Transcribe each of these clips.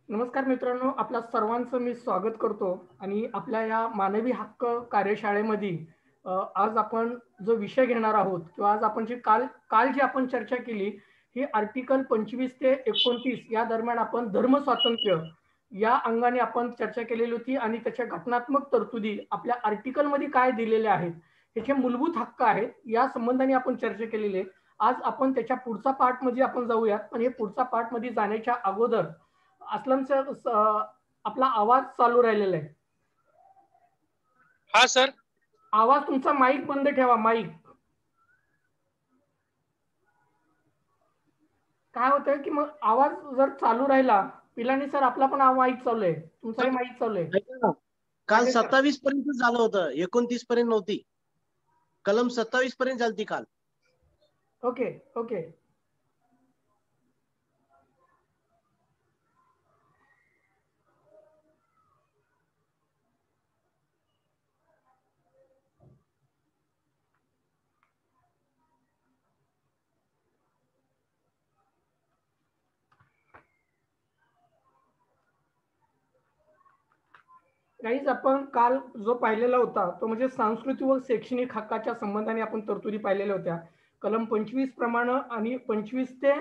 नमस्कार मित्रांनो, आपल्या सर्वांचं मी स्वागत करतो आणि आपल्या या मानवी हक्क कार्यशाळेमध्ये आज आपण जो विषय घेणार आहोत किंवा आज आपण जी काल काल जी आपण चर्चा केली ही आर्टिकल 25 ते 29 या दरम्यान आपण धर्म स्वातंत्र्य या अंगाने आपण चर्चा केलेली होती आणि त्याच्या घटनात्मक तरतुदी आपल्या आर्टिकल मध्ये काय दिलेले आहेत, त्याचे मूलभूत हक्क आहेत या संबंधाने आपण चर्चा केलेली आहे। आज आपण त्याच्या पुढचा पार्ट मध्ये आपण जाऊयात, पण हे पुढचा पार्ट मध्ये जाण्याच्या अगोदर असलम सर आपला आवाज चालू राहिलेला आहे। हा सर, आवाज तुमचा माईक बंद ठेवा। माईक काय होतंय की मग आवाज जर चालू राहिला, पिलानी सर आपला पण माईक चालू आहे, तुमचाही माईक चालू आहे। काल 27 पर्यंत झालं होतं, 29 पर्यंत नव्हती, कलम 27 पर्यंत झालती काल। ओके ओके गाईज, आपण काल जो पाहिलेला होता तो म्हणजे सांस्कृतिक व शैक्षणिक हक्काच्या संबंधाने आपण तरतुदी पाहिलेल्या होत्या। कलम 25 प्रमाणे आणि 25 ते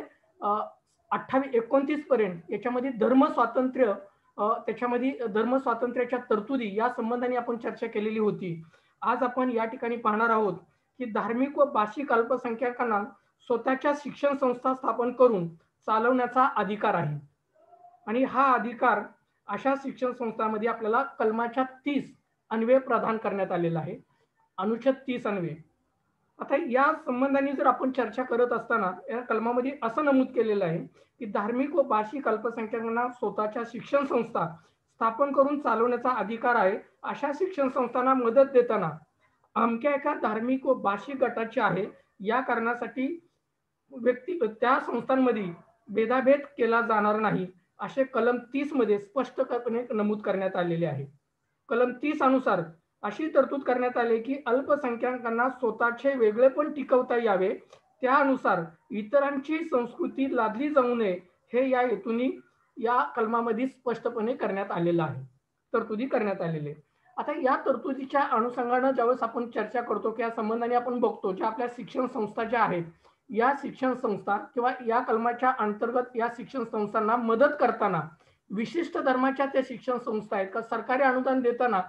28 29 पर्यंत याच्यामध्ये धर्म स्वातंत्र्य, त्याच्यामध्ये धर्म स्वातंत्र्याच्या तरतुदी या संबंधाने आपण चर्चा केलेली होती। आज आपण या ठिकाणी पाहणार आहोत की धार्मिक व भाषिक अल्पसंख्याकांना स्वतःच्या शिक्षण संस्था स्थापन करून चालवण्याचा अधिकार आहे आणि हा अधिकार अशा शिक्षण संस्थांमध्ये आपल्याला कलमाच्या 30 अन्वये प्रदान करण्यात आलेला आहे, अनुच्छेद 30 अन्वये। आता या संबंधाने जर आपण चर्चा करत असताना या कलमामध्ये असं नमूद केलेलं आहे की धार्मिक व भाषिक अल्पसंख्याकांना स्वतःच्या शिक्षण संस्था स्थापन करून चालवण्याचा अधिकार आहे। अशा शिक्षण संस्थांना मदत देताना अमक्या एका धार्मिक व भाषिक गटाची आहे या कारणासाठी व्यक्ती त्या संस्थांमध्ये भेदाभेद केला जाणार नाही असे कलम 30 मध्ये स्पष्टपणे नमूद करण्यात आलेले आहे। कलम 30 अनुसार अशी तरतूद करण्यात आली की अल्पसंख्याकांना स्वतःचे वेगळेपण टिकवता यावे, त्यानुसार इतरांची संस्कृती लादली जाऊ नये हे या हेतूने या कलमामध्ये स्पष्टपणे करण्यात आलेलं आहे, तरतुदी करण्यात आलेले। आता या तरतुदीच्या अनुषंगाने ज्यावेळेस आपण चर्चा करतो की या संबंधाने आपण बघतो ज्या आपल्या शिक्षण संस्था ज्या आहेत या शिक्षण संस्था किंवा या कलमाच्या अंतर्गत या शिक्षण संस्थांना मदत करताना विशिष्ट धर्माच्या त्या शिक्षण संस्था आहेत का सरकारी अनुदान देताना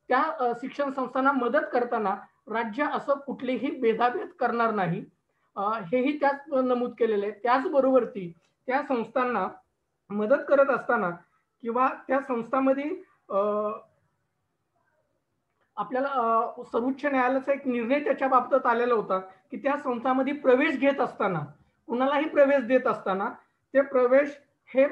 त्या शिक्षण संस्थांना मदत करताना राज्य असं कुठलेही भेदाभेद करणार नाही, हेही त्यात नमूद केलेले आहे। त्याचबरोबर त्या संस्थांना मदत करत असताना किंवा त्या संस्थांमध्ये आपल्याला सर्वोच्च न्यायालयाचा एक निर्णय त्याच्या बाबतीत आलेला होता की त्या संस्थांमध्ये प्रवेश घेत असताना कुणालाही प्रवेश देत असताना ते प्रवेश हे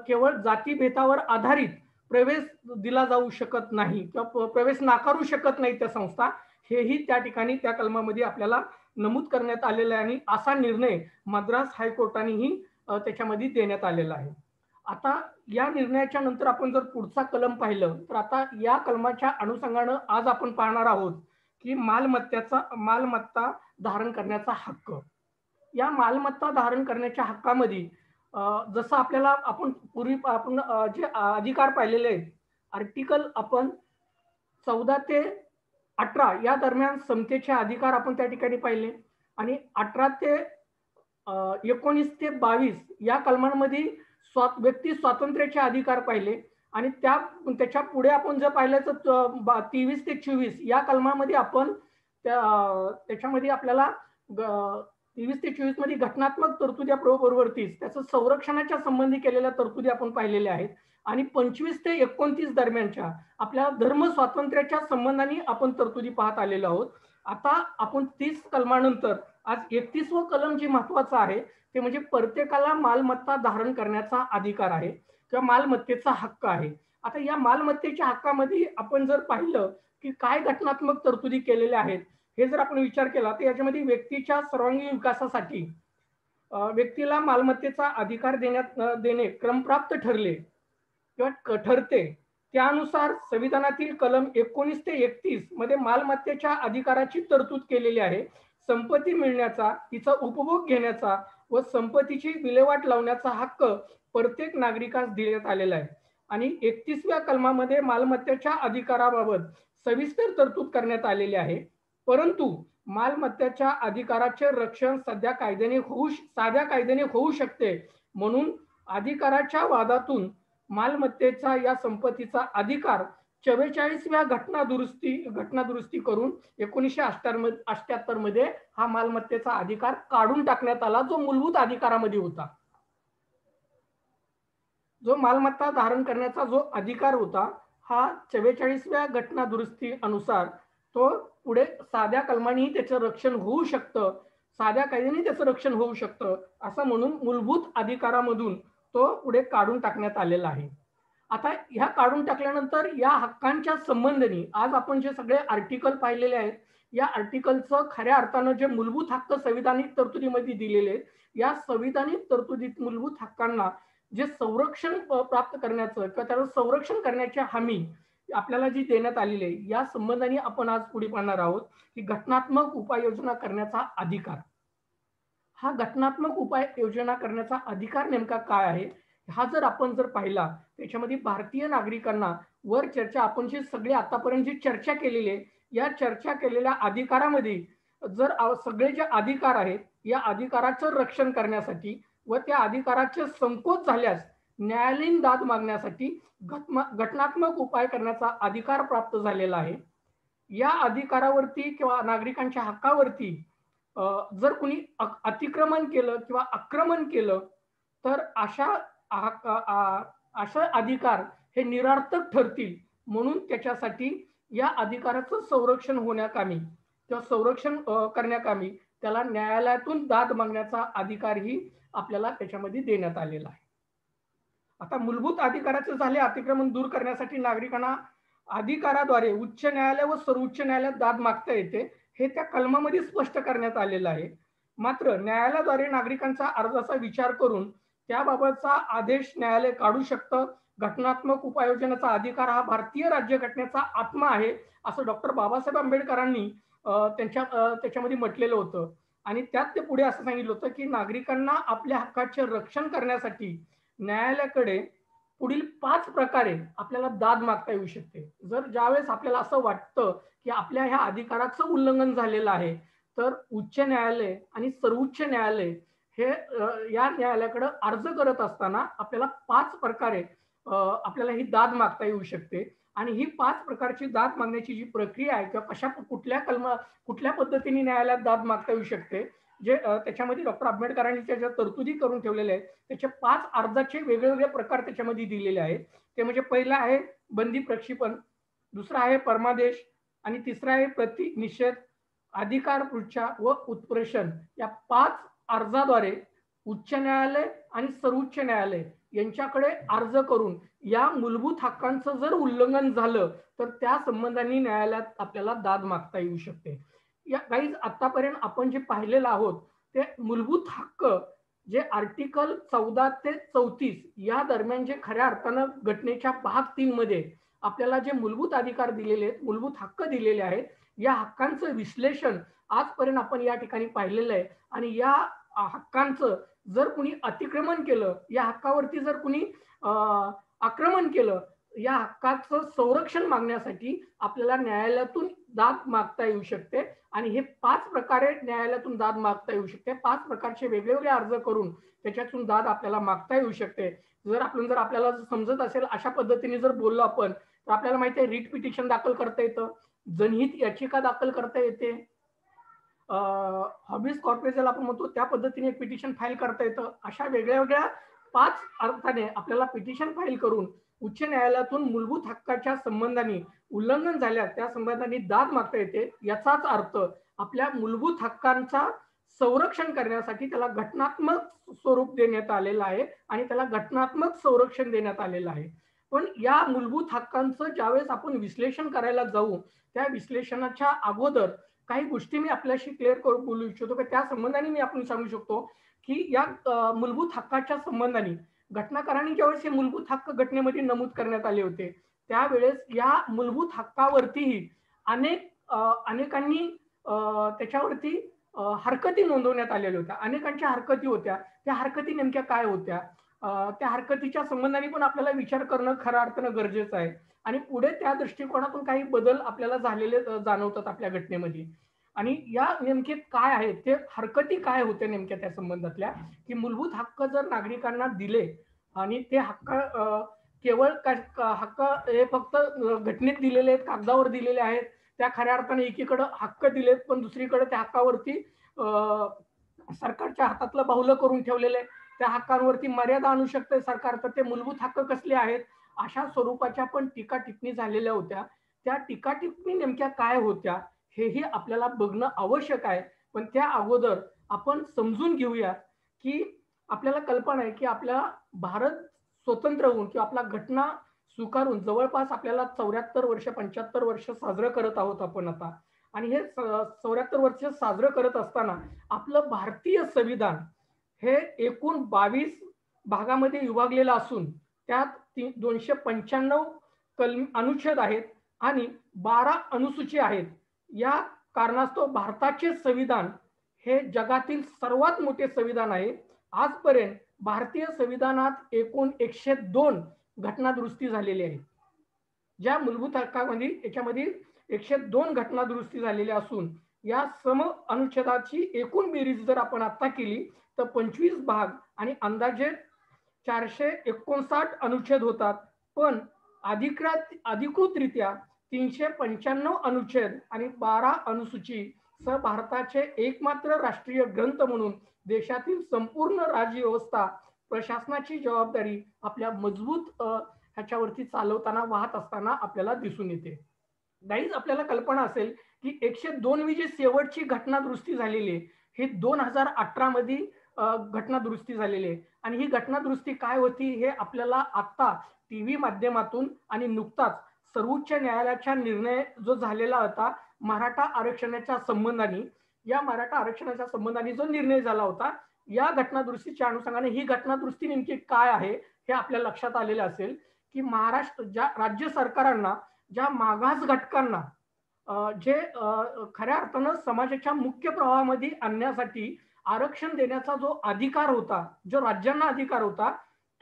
केवळ जातीभेदावर आधारित प्रवेश दिला जाऊ शकत नाही किंवा प्रवेश नाकारू शकत नाही त्या संस्था, हेही त्या ठिकाणी त्या कलमामध्ये आपल्याला नमूद करण्यात आलेलं आहे आणि असा निर्णय मद्रास हायकोर्टानेही त्याच्यामध्ये देण्यात आलेला आहे। आता या निर्णयाच्या नंतर आपण जर पुढचा कलम पाहिलं तर आता या कलमाच्या अनुषंगाने आज आपण पाहणार आहोत की मालमत्ता धारण करण्याचा हक्क। या मालमत्ता धारण करण्याच्या हक्कामध्ये जसं आपल्याला आपण पूर्वी आपण जे अधिकार पाहिलेले आहेत आर्टिकल आपण 14 ते 18 या दरम्यान समतेचे अधिकार आपण त्या ठिकाणी पाहिले आणि 18 ते 19 ते 22 या कलमांमध्ये व्यक्ती स्वातंत्र्याचे अधिकार पाहिले आणि त्याच्या पुढे आपण जर पाहिलं तर 23 ते 24 या कलमामध्ये आपण त्याच्यामध्ये आपल्याला 23 ते 24 मध्ये घटनात्मक तरतुदी बरोबर त्याचं संरक्षणाच्या संबंधी केलेल्या तरतुदी आपण पाहिलेल्या आहेत आणि 25 ते 29 दरम्यानच्या आपल्या धर्म स्वातंत्र्याच्या संबंधाने आपण तरतुदी पाहत आलेलो आहोत। आता आपण 30 कलमानंतर आज 31वा कलम जे महत्वाचा आहे ते म्हणजे प्रत्येकाला मालमत्ता धारण करण्याचा अधिकार आहे किंवा मालमत्तेचा हक्क आहे। आता या मालमत्तेच्या हक्कामध्ये आपण जर पाहिलं की काय घटनात्मक तरतुदी केलेल्या आहेत हे जर आपण विचार केला तर याच्यामध्ये व्यक्तीच्या सर्वांगीण विकासासाठी व्यक्तीला मालमत्तेचा अधिकार देणे क्रमप्राप्त ठरले किंवा ठरते त्यानुसार संविधानातील कलम 19 ते 31 मध्ये मालमत्तेच्या अधिकाराची तरतूद केलेली आहे. संपत्ती मिळण्याचा, तिचा उपभोग घेण्याचा व संपत्तीची विल्हेवाट लावण्याचा हक्क प्रत्येक नागरिकास देण्यात आलेला आहे. आणि 31व्या कलमामध्ये मालमत्तेच्या अधिकाराबाबत सविस्तर तरतूद करण्यात आलेली आहे. परंतु मालमत्तेच्या अधिकाराचे रक्षण साध्या कायद्याने होऊ शकते, म्हणून अधिकाराच्या वादातून मालमत्तेचा या संपत्तीचा अधिकार 44व्या घटना दुरुस्ती करून 1978 मध्ये हा मालमत्तेचा अधिकार काढून टाकण्यात आला, जो मूलभूत अधिकारामध्ये होता. जो मालमत्ता धारण करण्याचा जो अधिकार होता, हा 44व्या घटना दुरुस्ती अनुसार तो पुढे साध्या कलमानेही त्याचं रक्षण होऊ शकतं, साध्या कायद्याने त्याचं रक्षण होऊ शकतं, असं म्हणून मूलभूत अधिकारामधून तो पुढे काढून टाकण्यात आलेला आहे. आता ह्या काढून टाकल्यानंतर या हक्कांच्या संबंधाने आज आपण जे सगळे आर्टिकल पाहिलेले आहेत, या आर्टिकलचं खऱ्या अर्थानं जे मूलभूत हक्क संविधानिक तरतुदीमध्ये दिलेले आहेत, या संविधानिक तरतुदीत मूलभूत हक्कांना जे संरक्षण प्राप्त करण्याचं किंवा त्याला संरक्षण करण्याची हमी आपल्याला जी देण्यात आलेली आहे, या संबंधाने आपण आज पुढे पाहणार आहोत की घटनात्मक उपाययोजना करण्याचा अधिकार. हा घटनात्मक उपाययोजना करण्याचा अधिकार नेमका काय आहे, हा जर आपण पाहिला, त्याच्यामध्ये भारतीय नागरिकांना वर चर्चा आपण जी सगळे आतापर्यंत जी चर्चा केलेली आहे, या चर्चा केलेल्या अधिकारामध्ये जर सगळे जे अधिकार आहेत, या अधिकाराचं रक्षण करण्यासाठी व त्या अधिकाराचे संकोच झाल्यास न्यायालयीन दाद मागण्यासाठी घटनात्मक उपाय करण्याचा अधिकार प्राप्त झालेला आहे. या अधिकारावरती किंवा नागरिकांच्या हक्कावरती जर कुणी अतिक्रमण केलं किंवा आक्रमण केलं तर अशा अधिकार हे निरर्थक ठरतील, म्हणून त्याच्यासाठी या अधिकाराचं संरक्षण होण्याकामी किंवा संरक्षण करण्याकामी त्याला न्यायालयातून दाद मागण्याचा अधिकारही आपल्याला त्याच्यामध्ये देण्यात आलेला आहे. आता मूलभूत अधिकाराचे झाले, अतिक्रमण दूर करण्यासाठी नागरिकांना अधिकाराद्वारे उच्च न्यायालय व सर्वोच्च न्यायालयात दाद मागता येते, हे त्या कलमामध्ये स्पष्ट करण्यात आलेलं आहे. मात्र न्यायालयाद्वारे नागरिकांचा अर्जाचा विचार करून त्याबाबतचा आदेश न्यायालय काढू शकतं. घटनात्मक उपाययोजनेचा अधिकार हा भारतीय राज्यघटनेचा आत्मा आहे, असं डॉक्टर बाबासाहेब आंबेडकरांनी त्याच्यामध्ये म्हटलेलं होतं. आणि त्यात ते पुढे असं सांगितलं होतं की नागरिकांना आपल्या हक्काचे रक्षण करण्यासाठी न्यायालयाकडे पुढील 5 प्रकारे आपल्याला दाद मागता येऊ शकते. जर ज्यावेळेस आपल्याला असं वाटतं की आपल्या ह्या अधिकाराचं उल्लंघन झालेलं आहे, तर उच्च न्यायालय आणि सर्वोच्च न्यायालय हे या न्यायालयाकडे अर्ज करत असताना आपल्याला 5 प्रकारे आपल्याला ही दाद मागता येऊ शकते. आणि ही 5 प्रकारची दाद मागण्याची जी प्रक्रिया आहे किंवा कुठल्या पद्धतीने न्यायालयात दाद मागता येऊ शकते, जे त्याच्यामध्ये डॉक्टर आंबेडकरांनी ज्या तरतुदी करून ठेवलेल्या आहेत, त्याचे 5 अर्जाचे वेगवेगळे प्रकार त्याच्यामध्ये दिलेले आहेत. ते म्हणजे पहिला आहे बंदी प्रक्षेपण, दुसरा आहे परमादेश, आणि तिसरा आहे प्रतिनिषेध, अधिकार पृच्छा व उत्प्रेषण. या 5 अर्जाद्वारे उच्च न्यायालय आणि सर्वोच्च न्यायालय यांच्याकडे अर्ज करून या मूलभूत हक्कांचं जर उल्लंघन झालं तर त्या संबंधाने न्यायालयात आपल्याला दाद मागता येऊ शकते. या गाईज आतापर्यंत आपण जे पाहिलेलं आहोत ते मूलभूत हक्क जे आर्टिकल 14 ते 34 या दरम्यान जे खऱ्या अर्थानं घटनेच्या भाग 3 मध्ये आपल्याला जे मूलभूत अधिकार दिलेले आहेत, मूलभूत हक्क दिलेले आहेत, या हक्कांचं विश्लेषण आजपर्यंत आपण या ठिकाणी पाहिलेलं आहे. आणि या हक्कांचं जर कुणी अतिक्रमण केलं, या हक्कावरती जर कुणी आक्रमण केलं, या हक्काचं संरक्षण मागण्यासाठी आपल्याला न्यायालयातून दाद मागता येऊ शकते. आणि हे 5 प्रकारे न्यायालयातून दाद मागता येऊ शकते. 5 प्रकारचे वेगवेगळे अर्ज करून त्याच्यातून दाद आपल्याला मागता येऊ शकते. जर आपल्याला समजत असेल अशा पद्धतीने जर बोललो आपण, तर आपल्याला माहिती आहे रिट पिटिशन दाखल करता येतं, जनहित याचिका दाखल करता येते, हॉबीज कॉर्पोरेशन आपण म्हणतो त्या पद्धतीने एक पिटिशन फाईल करता येतं. अशा वेगळ्या 5 अर्थाने आपल्याला पिटिशन फाईल करून उच्च न्यायालयातून मूलभूत हक्काच्या संबंधाने उल्लंघन झाल्यास त्या संबंधाने दाद मागता येते. याचाच अर्थ आपल्या मूलभूत हक्कांचा संरक्षण करण्यासाठी त्याला घटनात्मक स्वरूप देण्यात आलेलं आहे आणि त्याला घटनात्मक संरक्षण देण्यात आलेलं आहे. पण या मूलभूत हक्कांचं ज्यावेळेस आपण विश्लेषण करायला जाऊ, त्या विश्लेषणाच्या अगोदर काही गोष्टी मी आपल्याशी क्लिअर करून बोलू इच्छितो की त्या संबंधाने मी आपण सांगू शकतो की या मूलभूत हक्काच्या संबंधाने घटनाकारांनी ज्यावेळेस हे मूलभूत हक्क घटनेमध्ये नमूद करण्यात आले होते, त्यावेळेस या मूलभूत हक्कावरतीही अनेकांनी त्याच्यावरती हरकती नोंदवण्यात आलेल्या होत्या. अनेकांच्या हरकती होत्या. त्या हरकती नेमक्या काय होत्या? त्या हरकतीच्या संबंधाने पण आपल्याला विचार करणं खऱ्या अर्थानं गरजेचं आहे. आणि पुढे त्या दृष्टिकोनातून काही बदल आपल्याला झालेले जाणवतात आपल्या घटनेमध्ये. आणि या नेमके काय आहेत ते हरकती काय होते नेमक्या त्या संबंधातल्या, की मूलभूत हक्क जर नागरिकांना दिले आणि ते हक्क केवळ हक्क हे फक्त घटनेत दिलेले आहेत, कागदावर दिलेले आहेत, त्या खऱ्या अर्थाने एकीकडे हक्क दिलेत पण दुसरीकडे त्या हक्कावरती सरकारच्या हातातलं बाहुलं करून ठेवलेले, त्या हक्कांवरती मर्यादा आणू शकते सरकार, तर ते मूलभूत हक्क कसले आहेत अशा स्वरूपाच्या पण टीका टिप्पणी झालेल्या होत्या. त्या टीका टिप्पणी नेमक्या काय होत्या हेही आपल्याला बघणं आवश्यक आहे. पण त्या अगोदर आपण समजून घेऊया की आपल्याला कल्पना आहे की आपला भारत स्वतंत्र होऊन किंवा आपला घटना स्वीकारून जवळपास आपल्याला 74 वर्ष 75 वर्ष साजरं करत आहोत आपण आता. आणि हे 74 वर्ष साजरं करत असताना आपलं भारतीय संविधान हे एकूण 22 भागामध्ये विभागलेलं असून त्यात 295 अनुच्छेद आहेत आणि 12 अनुसूची आहेत. या कारणास्तव भारताचे संविधान हे जगातील सर्वात मोठे संविधान आहे. आजपर्यंत भारतीय संविधानात एकूण 102 घटना दुरुस्ती झालेली आहे. ज्या मूलभूत हक्कामध्ये याच्यामध्ये 102 घटना दुरुस्ती झालेल्या असून या सम अनुच्छेदाची एकूण बेरीज जर आपण आता केली तर 25 भाग आणि अंदाजे 459 अनुच्छेद होतात. पण अधिकृतरित्या 395 अनुच्छेद आणि 12 अनुसूची सह भारताचे एकमात्र राष्ट्रीय ग्रंथ म्हणून देशातील संपूर्ण राज्यव्यवस्था प्रशासनाची जबाबदारी आपल्या मजबूत ह्याच्यावरती चालवताना वाहत असताना आपल्याला दिसून येते. गाईज आपल्याला कल्पना असेल की 102वी जी शेवटची घटना दुरुस्ती झालेली आहे ही 2018 मध्ये घटना दुरुस्ती झालेली आहे. आणि ही घटना दुरुस्ती काय होती हे आपल्याला आता टीव्ही माध्यमातून आणि नुकताच सर्वोच्च न्यायालयाचा निर्णय जो झालेला होता मराठा आरक्षणाच्या संबंधाने, या मराठा आरक्षणाच्या संबंधाने जो निर्णय झाला होता या घटना दुरुस्तीच्या अनुषंगाने ही घटना दुरुस्ती नेमकी काय आहे हे आपल्या लक्षात आलेलं असेल की महाराष्ट्र ज्या राज्य सरकारांना ज्या मागास घटकांना जे खऱ्या अर्थानं समाजाच्या मुख्य प्रवाहामध्ये आणण्यासाठी आरक्षण देण्याचा जो अधिकार होता, जो राज्यांना अधिकार होता,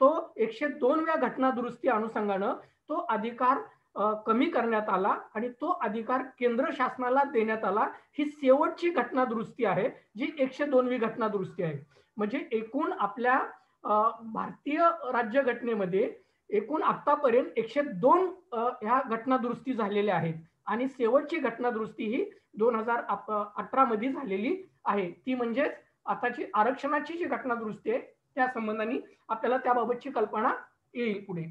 तो 102व्या घटना दुरुस्ती अनुषंगानं तो अधिकार कमी करण्यात आला आणि तो अधिकार केंद्र शासनाला देण्यात आला. ही शेवटची घटना दुरुस्ती आहे जी 102वी घटना दुरुस्ती आहे. म्हणजे एकूण आपल्या भारतीय राज्यघटनेमध्ये एकूण आतापर्यंत 102 ह्या घटना दुरुस्ती झालेल्या आहेत आणि शेवटची घटना दुरुस्ती ही 2018 मध्ये झालेली आहे. ती म्हणजेच आताची आरक्षणाची जी घटना दुरुस्ती आहे त्या संबंधाने आपल्याला त्याबाबतची कल्पना येईल पुढे.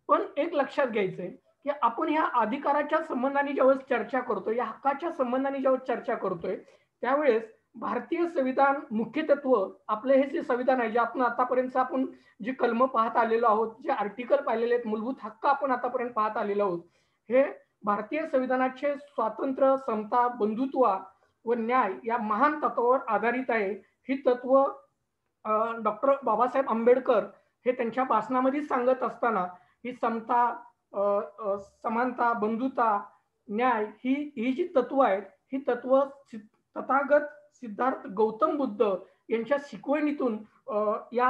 पण एक लक्षात घ्यायचंय की आपण ह्या अधिकाराच्या संबंधाने ज्यावेळेस चर्चा करतोय, या हक्काच्या संबंधाने ज्यावेळेस चर्चा करतोय त्यावेळेस भारतीय संविधान मुख्य तत्व आपले हे जे संविधान आहे जे आपण आतापर्यंत आपण जे कलम पाहत आलेलो आहोत, जे आर्टिकल पाहिलेले आहेत, मूलभूत हक्क आपण आतापर्यंत पाहत आलेलो आहोत, हे भारतीय संविधानाचे स्वातंत्र्य, समता, बंधुत्व व न्याय या महान तत्वावर आधारित आहे. ही तत्व डॉक्टर बाबासाहेब आंबेडकर हे त्यांच्या भाषणामध्ये सांगत असताना ही समता, समानता, बंधुता, न्याय ही जी तत्व आहेत ही तत्व तथागत सिद्धार्थ गौतम बुद्ध यांच्या शिकवणीतून या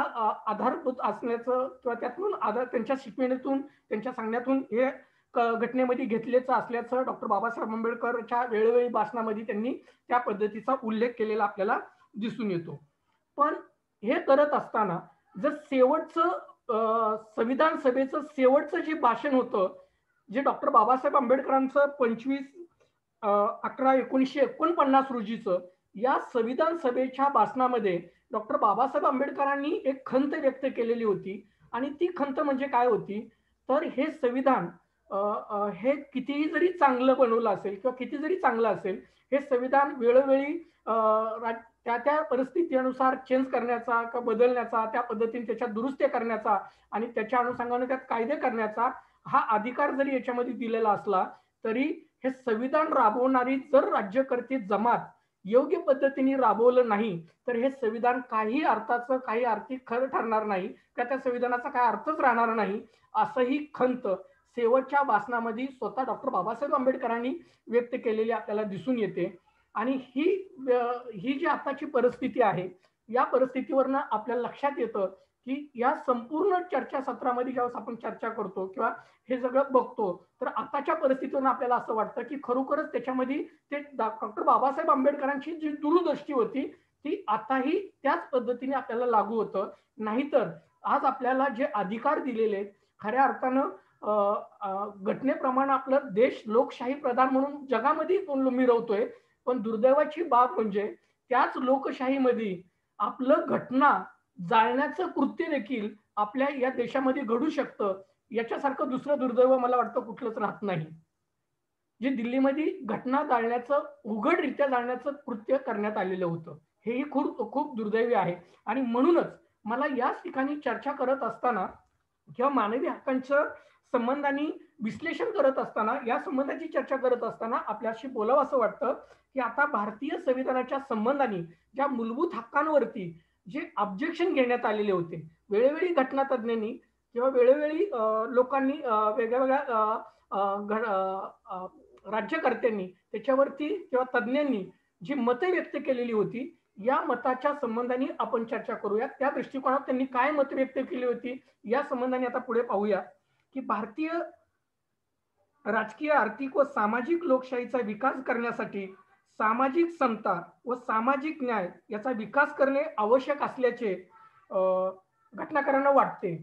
आधारभूत असण्याचं किंवा त्यातून त्यांच्या शिकवणीतून त्यांच्या सांगण्यातून हे घटनेमध्ये घेतलेचं असल्याचं डॉक्टर बाबासाहेब आंबेडकरच्या वेळोवेळी भाषणामध्ये त्यांनी त्या पद्धतीचा उल्लेख केलेला आपल्याला दिसून येतो. पण हे करत असताना जर शेवटचं संविधान सभेचं शेवटचं जे भाषण होतं जे डॉक्टर बाबासाहेब आंबेडकरांचं 25/11/1949 रोजीचं, या संविधान सभेच्या भाषणामध्ये डॉक्टर बाबासाहेब आंबेडकरांनी एक खंत व्यक्त केलेली होती. आणि ती खंत म्हणजे काय होती तर हे संविधान हे कितीही जरी चांगलं बनवलं असेल किंवा किती जरी चांगलं असेल, हे संविधान वेळोवेळी त्या परिस्थितीनुसार चेंज करण्याचा किंवा बदलण्याचा, त्या पद्धतीने त्याच्यात दुरुस्त्या करण्याचा आणि त्याच्या अनुषंगाने त्यात कायदे करण्याचा हा अधिकार जरी याच्यामध्ये दिलेला असला तरी हे संविधान राबवणारी जर राज्यकर्ते जमात योग्य पद्धतीने राबवलं नाही तर हे संविधान काही अर्थाचं, काही आर्थिक खरं ठरणार नाही, का त्या संविधानाचा काय अर्थच राहणार नाही, असंही खंत शेवटच्या भाषणामध्ये स्वतः डॉक्टर बाबासाहेब आंबेडकरांनी व्यक्त केलेली आपल्याला दिसून येते. आणि ही जी आताची परिस्थिती आहे, या परिस्थितीवरनं आपल्याला लक्षात येतं की या संपूर्ण चर्चासत्रामध्ये ज्यावेळेस आपण चर्चा करतो किंवा हे सगळं बघतो, तर आताच्या परिस्थितीवरून आपल्याला असं वाटतं की खरोखरच त्याच्यामध्ये ते डॉक्टर बाबासाहेब आंबेडकरांची जी दूरदृष्टी होती ती आताही त्याच पद्धतीने आपल्याला लागू होतं. नाहीतर आज आपल्याला जे अधिकार दिलेले खऱ्या अर्थानं घटनेप्रमाणे आपलं देश लोकशाही प्रधान म्हणून जगामध्ये मिरवतोय, पण दुर्दैवाची बाब म्हणजे त्याच लोकशाहीमध्ये आपलं घटना जाळण्याचं कृत्य देखील आपल्या या देशामध्ये घडू शकतं. याच्यासारखं दुसरं दुर्दैव मला वाटतं कुठलंच राहत नाही. जे दिल्लीमध्ये घटना जाळण्याचं उघडरित्या जाळण्याचं कृत्य करण्यात आलेलं होतं, हेही खूप खूप दुर्दैवी आहे. आणि म्हणूनच मला याच ठिकाणी चर्चा करत असताना किंवा मानवी हक्कांचं संबंधांनी विश्लेषण करत असताना, या संबंधाची चर्चा करत असताना आपल्याशी बोलावं असं वाटतं की आता भारतीय संविधानाच्या संबंधाने ज्या मूलभूत हक्कांवरती जे ऑब्जेक्शन घेण्यात आलेले होते, वेळोवेळी घटनातज्ञांनी किंवा वेळोवेळी लोकांनी वेगवेगळ्या राज्यकर्त्यांनी त्याच्यावरती किंवा तज्ज्ञांनी जी मतं व्यक्त केलेली होती, या मताच्या संबंधाने आपण चर्चा करूया. त्या दृष्टिकोनात त्यांनी काय मत व्यक्त केली होती या संबंधाने आता पुढे पाहूया की भारतीय राजकीय, आर्थिक व सामाजिक लोकशाहीचा विकास करण्यासाठी सामाजिक समता व सामाजिक न्याय याचा विकास करणे आवश्यक असल्याचे घटनाकारांना वाटते.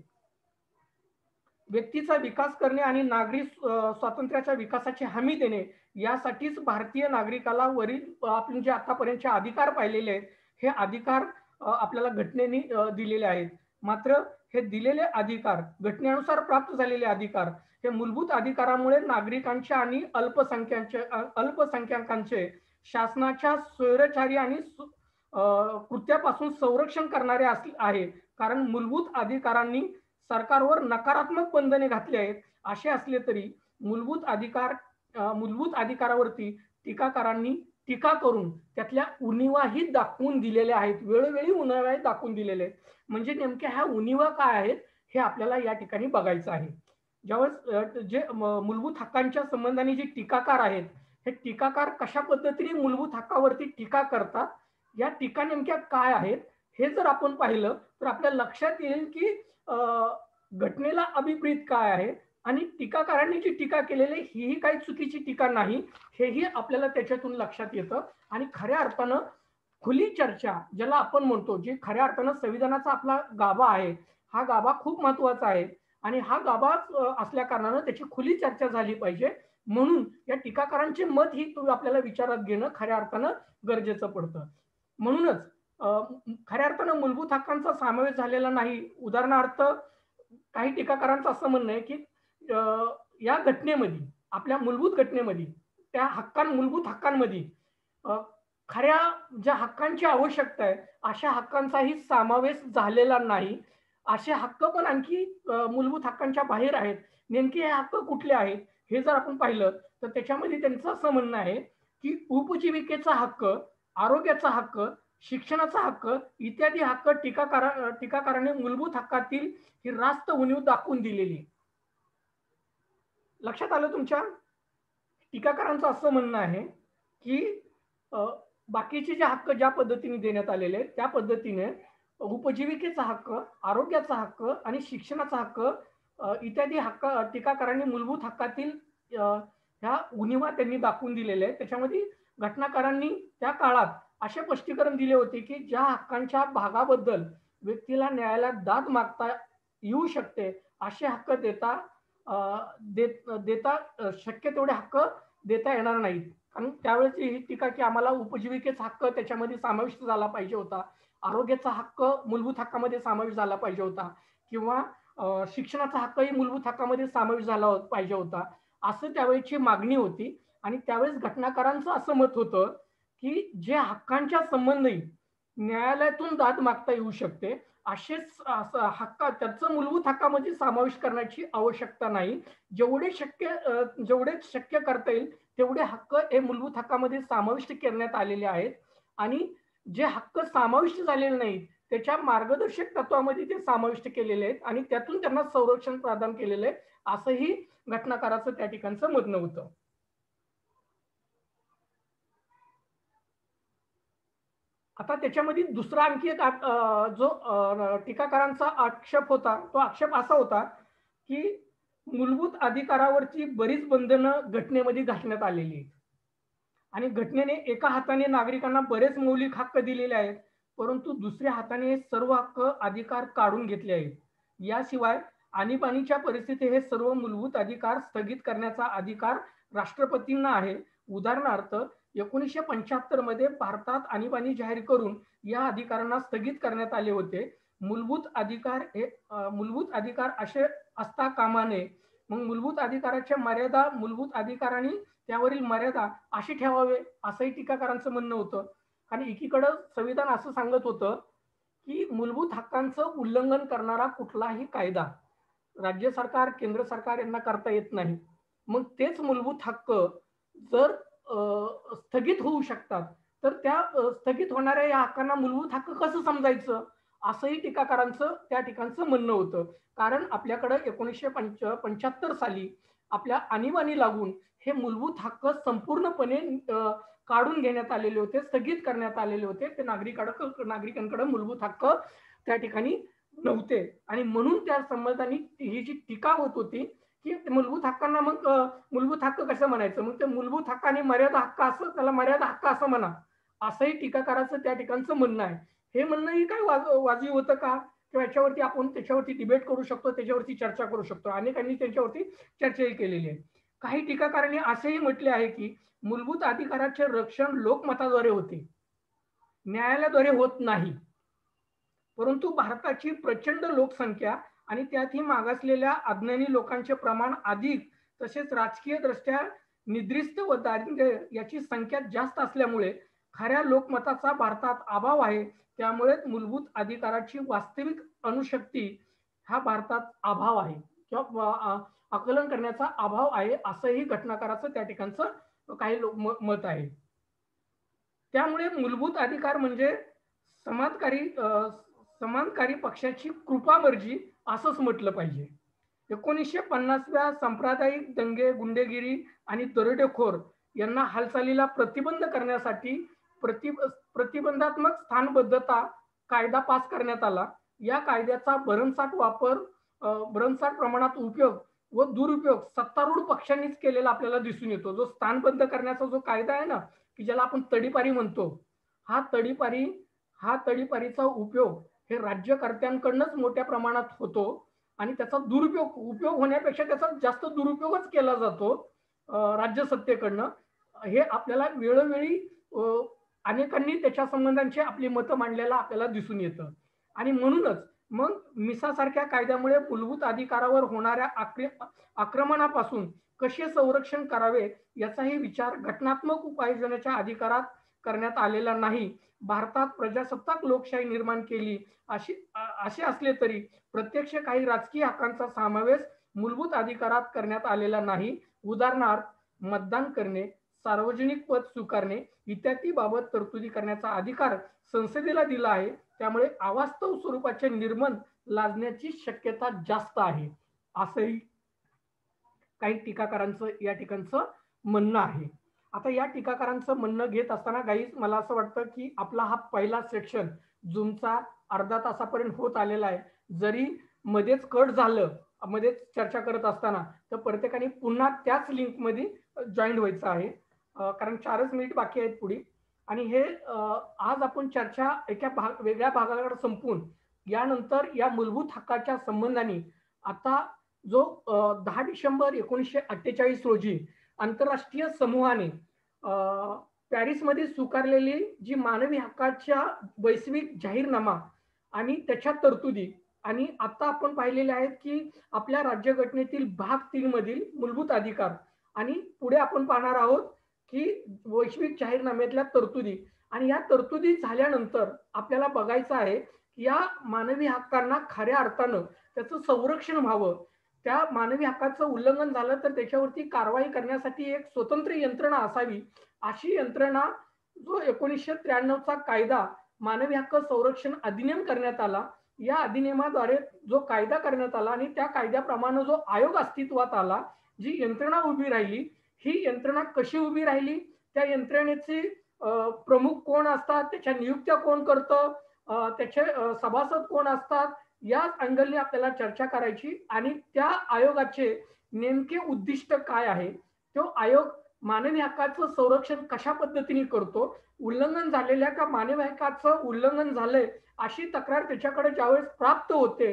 व्यक्तीचा विकास करणे आणि नागरी स्वातंत्र्याच्या विकासाची हमी देणे यासाठीच भारतीय नागरिकाला वरील आपण जे आतापर्यंतचे अधिकार पाहिलेले आहेत, हे अधिकार आपल्याला घटनेने दिलेले आहेत. मात्र हे दिलेले अधिकार, घटनेनुसार प्राप्त झालेले अधिकार, हे मूलभूत अधिकारामुळे नागरिकांच्या आणि अल्पसंख्याकांचे शासनाच्या स्वैराचारी आणि कृत्यापासून संरक्षण करणारे आहे. कारण मूलभूत अधिकारांनी सरकारवर नकारात्मक बंधने घातली आहेत. असे असले तरी मूलभूत अधिकारावरती टीकाकारांनी टीका करून त्यातल्या उणिवाही दाखवून दिलेल्या आहेत, वेळोवेळी उणिवा दाखवून दिलेले आहेत. म्हणजे नेमक्या ह्या उणिवा काय आहेत हे आपल्याला या ठिकाणी बघायचं आहे. ज्यावेळेस जे मूलभूत हक्कांच्या संबंधाने जे टीकाकार आहेत, हे टीकाकार कशा पद्धतीने मूलभूत हक्कावरती टीका करतात, या टीका नेमक्या काय आहेत हे जर आपण पाहिलं तर आपल्या लक्षात येईल की घटनेला अभिप्रेत काय आहे आणि टीकाकारांनी जी टीका केलेली ही काही चुकीची टीका नाही, हेही आपल्याला त्याच्यातून लक्षात येतं. आणि खऱ्या अर्थानं खुली चर्चा ज्याला आपण म्हणतो, जे खऱ्या अर्थानं संविधानाचा आपला गाभा आहे, हा गाभा खूप महत्वाचा आहे आणि हा गाभा असल्या कारणानं त्याची खुली चर्चा झाली पाहिजे. म्हणून या टीकाकारांचे मत ही आपल्याला विचारात घेणं खऱ्या अर्थानं गरजेचं पडतं. म्हणूनच खऱ्या अर्थानं मूलभूत हक्कांचा समावेश झालेला नाही. उदाहरणार्थ काही टीकाकारांचं असं म्हणणं आहे की या घटनेमध्ये, आपल्या मूलभूत घटनेमध्ये, त्या मूलभूत हक्कांमध्ये खऱ्या ज्या हक्कांची आवश्यकता आहे अशा हक्कांचाही समावेश झालेला नाही. असे हक्क पण आणखी मूलभूत हक्कांच्या बाहेर आहेत. नेमके हे हक्क कुठले आहेत हे जर आपण पाहिलं तर त्याच्यामध्ये त्यांचं असं म्हणणं आहे की उपजीविकेचा हक्क, आरोग्याचा हक्क, शिक्षणाचा हक्क इत्यादी हक्क टीकाकाराने मूलभूत हक्कातील ही रास्त उणीव दाखवून दिलेली. लक्षात आलं तुमच्या? टीकाकारांचं असं म्हणणं आहे की बाकीचे जे हक्क ज्या पद्धतीने देण्यात आलेले आहेत त्या पद्धतीने उपजीविकेचा हक्क, आरोग्याचा हक्क आणि शिक्षणाचा हक्क इत्यादी हक्क टीकाकारांनी मूलभूत हक्कातील ह्या उणिवा त्यांनी दाखवून दिलेल्या आहेत. त्याच्यामध्ये घटनाकारांनी त्या काळात असे स्पष्टीकरण दिले होते की ज्या हक्कांच्या भागाबद्दल व्यक्तीला न्यायालयात दाद मागता येऊ शकते असे हक्क देता शक्य तेवढे हक्क देता येणार नाहीत. कारण त्यावेळेस ही टीका की आम्हाला उपजीविकेचा हक्क त्याच्यामध्ये समाविष्ट झाला पाहिजे होता, आरोग्याचा हक्क मूलभूत हक्कामध्ये समावेश झाला पाहिजे होता, किंवा शिक्षणाचा हक्कही मूलभूत हक्कामध्ये समावेश झाला पाहिजे होता, असं त्यावेळेची मागणी होती. आणि त्यावेळेस घटनाकारांचं असं मत होतं की जे हक्कांच्या संबंधी न्यायालयातून दाद मागता येऊ शकते असेच हक्क त्याचं मूलभूत हक्कामध्ये समावेश करण्याची आवश्यकता नाही. जेवढे शक्य करता येईल तेवढे हक्क हे मूलभूत हक्कामध्ये समाविष्ट करण्यात आलेले आहेत. आणि जे हक्क समाविष्ट झालेले नाहीत त्याच्या मार्गदर्शक तत्वामध्ये ते समाविष्ट केलेले आहेत आणि त्यातून त्यांना संरक्षण प्रदान केलेलं आहे, असंही घटनाकाराचं त्या ठिकाणचं म्हणणं होतं. आता त्याच्यामध्ये दुसरा आणखी एक जो टीकाकारांचा आक्षेप होता, तो आक्षेप असा होता की मूलभूत अधिकारावरची बरीच बंधनं घटनेमध्ये घालण्यात आलेली आहेत आणि घटनेने एका हाताने नागरिकांना बरेच मौलिक हक्क दिलेले आहेत, परंतु दुसऱ्या हाताने सर्व हक्क अधिकार काढून घेतले आहेत. याशिवाय आणीबाणीच्या परिस्थितीत हे सर्व मूलभूत अधिकार स्थगित करण्याचा अधिकार राष्ट्रपतींना आहे. उदाहरणार्थ 1975 मध्ये भारतात आणीबाणी जाहीर करून या अधिकारांना स्थगित करण्यात आले होते. मूलभूत अधिकार असे असता कामा नये. मग मूलभूत अधिकाराच्या मर्यादा, मूलभूत अधिकारांनी त्यावरील मर्यादा अशी ठेवावे, असंही टीकाकारांचं म्हणणं होतं. आणि एकीकडे संविधान असं सांगत होतं की मूलभूत हक्कांचं उल्लंघन करणारा कुठलाही कायदा राज्य सरकार, केंद्र सरकार यांना करता येत नाही. मग तेच मूलभूत हक्क जर स्थगित होऊ शकतात, तर त्या स्थगित होणाऱ्या या हक्कांना मूलभूत हक्क कसं समजायचं, असंही टीकाकारांचं त्या ठिकाणचं म्हणणं होतं. कारण आपल्याकडे 1975 साली आपल्या आणीबाणी लागून हे मूलभूत हक्क संपूर्णपणे काढून घेण्यात आलेले होते, स्थगित करण्यात आलेले होते. ते नागरिकांकडे मूलभूत हक्क त्या ठिकाणी नव्हते आणि म्हणून त्या संबंधाने ही जी टीका होत होती की मूलभूत हक्कांना मग मूलभूत हक्क कसं म्हणायचं, मग ते मूलभूत हक्क आणि मर्यादा हक्क असं, त्याला मर्यादा हक्क असं म्हणा, असंही टीकाकाराचं त्या ठिकाणचं म्हणणं आहे. हे म्हणणंही काय वाजवी होतं का, किंवा याच्यावरती आपण त्याच्यावरती डिबेट करू शकतो, त्याच्यावरती चर्चा करू शकतो. अनेकांनी त्याच्यावरती चर्चाही केलेली आहे. काही टीकाकारांनी असेही म्हटले आहे की मूलभूत अधिकाराचे रक्षण लोकमताद्वारे होते, न्यायालयाद्वारे होत नाही. परंतु भारताची प्रचंड लोकसंख्या आणि त्यातही मागासलेल्या अज्ञानी लोकांचे प्रमाण अधिक, तसेच राजकीय दृष्ट्या निद्रिस्त व दारिद्र्य याची संख्या जास्त असल्यामुळे खऱ्या लोकमताचा भारतात अभाव आहे. त्यामुळे मूलभूत अधिकाराची वास्तविक अणुशक्ती हा भारतात अभाव आहे किंवा आकलन करण्याचा अभाव आहे, असंही घटनाकाराचं त्या ठिकाणचं काही मत आहे. त्यामुळे मूलभूत अधिकार म्हणजे समानकारी पक्षाची कृपामर्जी असंच म्हटलं पाहिजे. 1950व्या सांप्रदायिक दंगे, गुंडेगिरी आणि दरोडेखोर यांना हालचालीला प्रतिबंध करण्यासाठी प्रतिबंधात्मक स्थानबद्धता कायदा पास करण्यात आला. या कायद्याचा भरमसाठ प्रमाणात उपयोग व दुरुपयोग सत्तारूढ पक्षांनीच केलेला आपल्याला दिसून येतो. जो स्थानबद्ध करण्याचा जो कायदा आहे ना, की ज्याला आपण तडीपारी म्हणतो, हा तडीपारीचा उपयोग हे राज्यकर्त्यांकडूनच मोठ्या प्रमाणात होतो आणि त्याचा उपयोग होण्यापेक्षा त्याचा जास्त दुरुपयोगच केला जातो राज्य सत्तेकडनं. हे आपल्याला वेळोवेळी अनेकांनी त्याच्या संबंधांची आपली मतं मांडलेला आपल्याला दिसून येतं. आणि म्हणूनच मग मिसासारख्या कायद्यामुळे मूलभूत अधिकारावर होणाऱ्या आक्रमणापासून कसे संरक्षण करावे याचाही विचार घटनात्मक उपाययोजनेच्या अधिकारात करण्यात आलेला नाही. भारतात प्रजासत्ताक लोकशाही निर्माण केली असे असले तरी प्रत्यक्ष काही राजकीय हक्कांचा समावेश मूलभूत अधिकारात करण्यात आलेला नाही. उदाहरणार्थ मतदान करणे, सार्वजनिक पद स्वीकारणे इत्यादी बाबत तरतुदी करण्याचा अधिकार संसदेला दिला आहे. त्यामुळे अवास्तव स्वरूपाचे निर्बंध लादण्याची शक्यता जास्त आहे, असंही काही टीकाकारांचं या ठिकाणचं म्हणणं आहे. आता या टीकाकारांचं म्हणणं घेत असताना गाईज मला असं वाटतं की आपला हा पहिला सेक्शन झूमचा अर्धा तासापर्यंत होत आलेला आहे. जरी मध्येच कट झालं, मध्येच चर्चा करत असताना, तर प्रत्येकाने पुन्हा त्याच लिंकमध्ये जॉईन व्हायचं आहे, कारण 4च मिनिट बाकी आहेत पुढे. आणि हे आज आपण चर्चा एका वेगळ्या भागाकडे संपून यानंतर या मूलभूत हक्काच्या संबंधाने आता जो 10 डिसेंबर 1948 रोजी आंतरराष्ट्रीय समूहाने पॅरिसमध्ये स्वीकारलेली जी मानवी हक्काच्या वैश्विक जाहीरनामा आणि त्याच्या तरतुदी, आणि आता आपण पाहिलेले आहेत की आपल्या राज्यघटनेतील भाग 3 मधील मूलभूत अधिकार, आणि पुढे आपण पाहणार आहोत की वैश्विक जाहीरनाम्यातल्या तरतुदी. आणि या तरतुदी झाल्यानंतर आपल्याला बघायचं आहे की या मानवी हक्कांना खऱ्या अर्थानं त्याचं संरक्षण व्हावं. त्या मानवी हक्काचं उल्लंघन झालं तर त्याच्यावरती कारवाई करण्यासाठी एक स्वतंत्र यंत्रणा असावी. अशी यंत्रणा जो 1993चा कायदा मानवी हक्क संरक्षण अधिनियम करण्यात आला. या अधिनियमाद्वारे जो कायदा करण्यात आला आणि त्या कायद्याप्रमाणे जो आयोग अस्तित्वात आला, जी यंत्रणा उभी राहिली, ही यंत्रणा कशी उभी राहिली, त्या यंत्रणेचे प्रमुख कोण असतात, त्याच्या नियुक्त्या कोण करतं, त्याचे सभासद कोण असतात, या अँगलने आपल्याला चर्चा करायची आणि त्या आयोगाचे नेमके उद्दिष्ट काय आहे, तो आयोग मानवी हक्काचं संरक्षण कशा पद्धतीने करतो, उल्लंघन झालेल्या का मानवी हक्काचं उल्लंघन झालंय अशी तक्रार त्याच्याकडे ज्यावेळेस प्राप्त होते,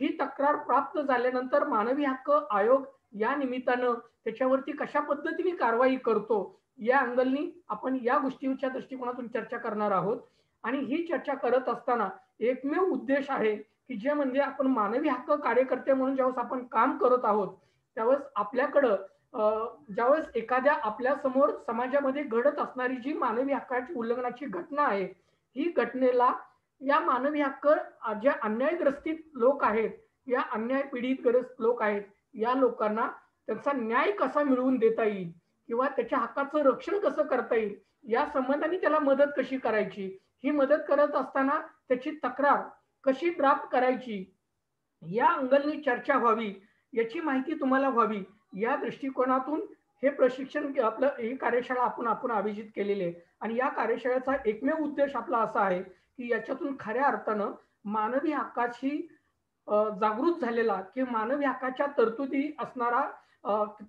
ही तक्रार प्राप्त झाल्यानंतर मानवी हक्क आयोग या निमित्तानं त्याच्यावरती कशा पद्धतीने कारवाई करतो, या अँगलनी आपण या गोष्टीच्या दृष्टिकोनातून चर्चा करणार आहोत. आणि ही चर्चा करत असताना एकमेव उद्देश आहे की जे म्हणजे आपण मानवी हक्क कार्यकर्ते म्हणून ज्यावेळेस आपण काम करत आहोत, त्यावेळेस आपल्याकडं ज्यावेळेस एखाद्या आपल्या समोर समाजामध्ये घडत असणारी जी मानवी हक्काची उल्लंघनाची घटना आहे, ही घटनेला या मानवी हक्क ज्या अन्यायग्रस्तीत लोक आहेत, या अन्याय पीडित ग्रस्त लोक आहेत, या लोकांना त्यांचा न्याय कसा मिळवून देता येईल किंवा त्याच्या हक्काचं रक्षण कसं करता येईल, या संबंधाने त्याला मदत कशी करायची, ही मदत करत असताना त्याची तक्रार कशी ड्राफ्ट करायची, या अँगलनी चर्चा व्हावी, याची माहिती तुम्हाला व्हावी, या दृष्टिकोनातून हे प्रशिक्षण आपलं ही कार्यशाळा आपण आयोजित केलेली आहे. आणि या कार्यशाळेचा एकमेव उद्देश आपला असा आहे की याच्यातून खऱ्या अर्थानं मानवी हक्काची जागृत झालेला की मानवी हक्काच्या तरतुदी असणारा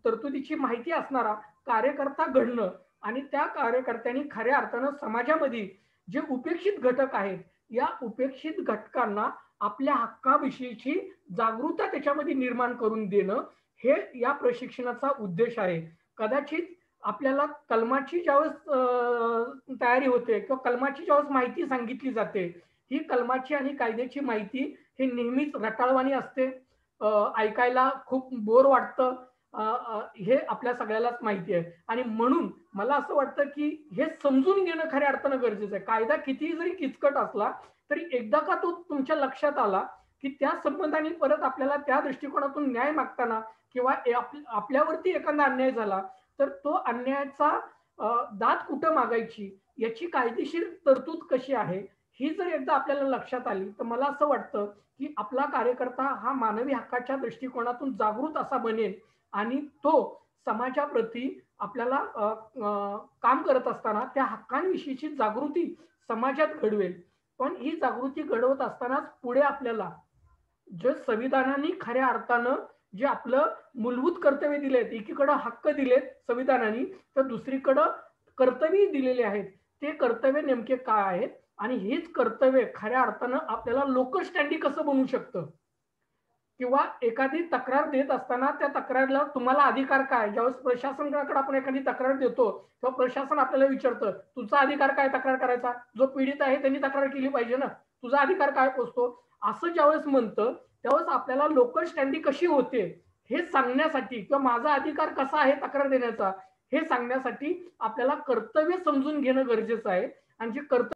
तरतुदीची माहिती असणारा कार्यकर्ता घडणं आणि त्या कार्यकर्त्यांनी खऱ्या अर्थानं समाजामध्ये जे उपेक्षित घटक आहेत, या उपेक्षित घटकांना आपल्या हक्काविषयीची जागरूकता त्याच्यामध्ये निर्माण करून देणं, हे या प्रशिक्षणाचा उद्देश आहे. कदाचित आपल्याला कलमाची ज्यावेळेस तयारी होते किंवा कलमाची ज्यावेळेस माहिती सांगितली जाते, ही कलमाची आणि कायद्याची माहिती हे नेहमीच रटाळवाणी असते, ऐकायला खूप बोर वाटतं, हे आपल्या सगळ्यालाच माहिती आहे. आणि म्हणून मला असं वाटतं की हे समजून घेणं खऱ्या अर्थानं गरजेचं आहे. कायदा कितीही जरी किचकट असला तरी एकदा का तो तुमच्या लक्षात आला की त्या संबंधाने परत आपल्याला त्या दृष्टिकोनातून न्याय मागताना किंवा आपल्यावरती एखादा अन्याय झाला तर तो अन्यायाचा दाद कुठं मागायची, याची कायदेशीर तरतूद कशी आहे, ही जर एकदा आपल्याला लक्षात आली तर मला असं वाटतं की आपला कार्यकर्ता हा मानवी हक्काच्या दृष्टिकोनातून जागृत असा बनेल आणि तो समाजाप्रती आपल्याला काम करत असताना त्या हक्कांविषयीची जागृती समाजात घडवेल. पण ही जागृती घडवत असतानाच पुढे आपल्याला जे संविधानाने खऱ्या अर्थानं जे आपलं मूलभूत कर्तव्य दिलेत, एकीकडे हक्क दिलेत संविधानाने तर दुसरीकडं कर्तव्य दिलेले आहेत, ते कर्तव्य नेमके काय आहेत आणि हेच कर्तव्य खऱ्या अर्थानं आपल्याला लोकल स्टँडी कसं बनवू शकतं किंवा एखादी तक्रार देत असताना त्या तक्रारीला तुम्हाला अधिकार काय, ज्यावेळेस प्रशासनाकडे आपण एखादी तक्रार देतो तेव्हा प्रशासन आपल्याला विचारतं तुझा अधिकार काय तक्रार करायचा, जो पीडित आहे त्यांनी तक्रार केली पाहिजे ना, तुझा अधिकार काय पोचतो, असं ज्यावेळेस म्हणतं त्यावेळेस आपल्याला लोकल स्टँडी कशी होते हे सांगण्यासाठी किंवा माझा अधिकार कसा आहे तक्रार देण्याचा हे सांगण्यासाठी आपल्याला कर्तव्य समजून घेणं गरजेचं आहे. आणि जे कर्तव्य